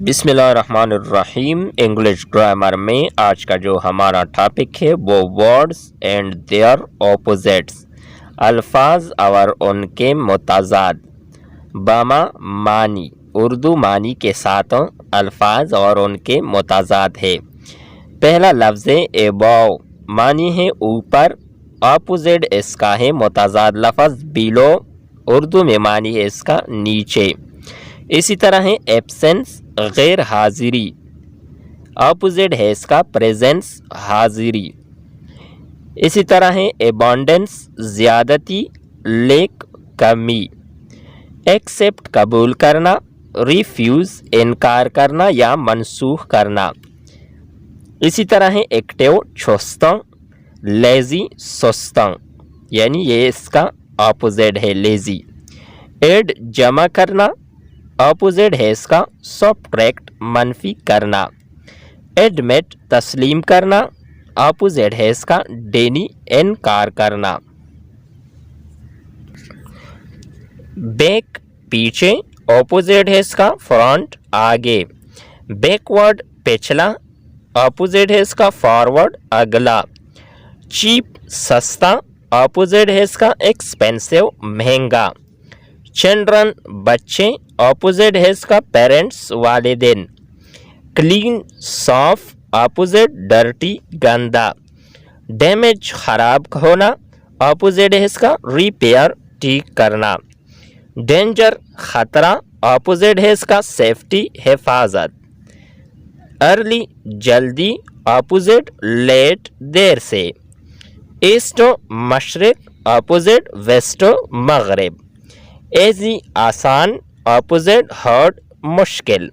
بسم اللہ الرحمن الرحیم۔ انگلش گرامر میں آج کا جو ہمارا ٹاپک ہے وہ ورڈز اینڈ دیئر اپوزٹس، الفاظ اور ان کے متضاد باما معنی، اردو معنی کے ساتھ الفاظ اور ان کے متضاد ہے۔ پہلا لفظ ابو، معنی ہے اوپر، اپوزٹ اس کا ہے متضاد لفظ بیلو، اردو میں معنی ہے اس کا نیچے۔ اسی طرح ہے ایبسنس، غیر حاضری، اپوزٹ ہے اس کا پریزنس، حاضری۔ اسی طرح ہے ایبانڈنس، زیادتی، لیک، کمی۔ ایکسیپٹ، قبول کرنا، ریفیوز، انکار کرنا یا منسوخ کرنا۔ اسی طرح ہے ایکٹیو، چستاں، لیزی، سستاں، یعنی یہ اس کا اپوزٹ ہے لیزی۔ ایڈ، جمع کرنا، اپوزٹ ہے اس کا سبٹریکٹ، منفی کرنا۔ ایڈمٹ، تسلیم کرنا، اپوزٹ ہے اس کا ڈینی، انکار کرنا۔ بیک، پیچھے، اپوزٹ ہے اس کا فرنٹ، آگے۔ بیکورڈ، پچھلا، اپوزٹ ہے اس کا فارورڈ، اگلا۔ چیپ، سستا، اپوزٹ ہے اس کا ایکسپینسو، مہنگا۔ چلڈرن، بچے، اپوزٹ ہے اس کا پیرنٹس، والدین۔ کلین، صاف، اپوزٹ ڈرٹی، گندا۔ ڈیمیج، خراب ہونا، اپوزٹ ہے اس کا ریپیئر، ٹھیک کرنا۔ ڈینجر، خطرہ، اپوزٹ ہے اس کا سیفٹی، حفاظت۔ ارلی، جلدی، اپوزٹ لیٹ، دیر سے۔ ایسٹ، مشرق، اپوزٹ ویسٹ، مغرب۔ ایزی، آسان، اپوزٹ ہارڈ، مشکل۔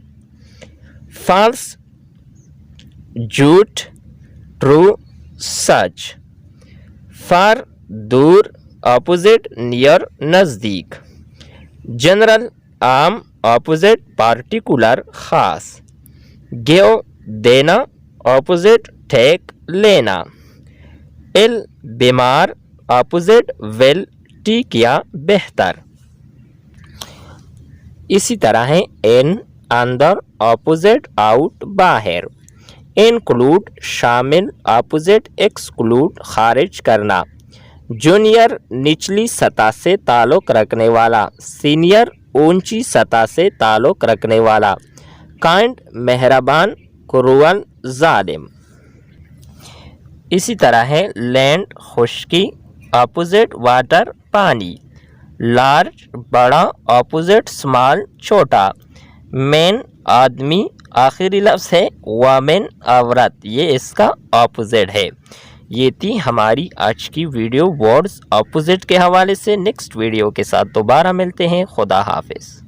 فالس، جھوٹ، ٹرو، سچ۔ فار، دور، اپوزٹ نیئر، نزدیک۔ جنرل، عام، اپوزٹ پارٹیکولر، خاص۔ گیو، دینا، اپوزٹ ٹیک، لینا۔ ایل، بیمار، اپوزٹ ویل، ٹھیک یا بہتر۔ اسی طرح ہے ان، اندر، اپوزٹ آؤٹ، باہر۔ انکلوڈ، شامل، اپوزٹ ایکسکلوڈ، خارج کرنا۔ جونیئر، نچلی سطح سے تعلق رکھنے والا، سینئر، اونچی سطح سے تعلق رکھنے والا۔ کائنڈ، مہربان، کرول، ظالم۔ اسی طرح ہے لینڈ، خشکی، اپوزٹ واٹر، پانی۔ لارج، بڑا، اپوزٹ اسمال، چھوٹا۔ مین، آدمی، آخری لفظ ہے وومن، عورت، یہ اس کا اپوزٹ ہے۔ یہ تھی ہماری آج کی ویڈیو ورڈز اپوزٹ کے حوالے سے۔ نیکسٹ ویڈیو کے ساتھ دوبارہ ملتے ہیں۔ خدا حافظ۔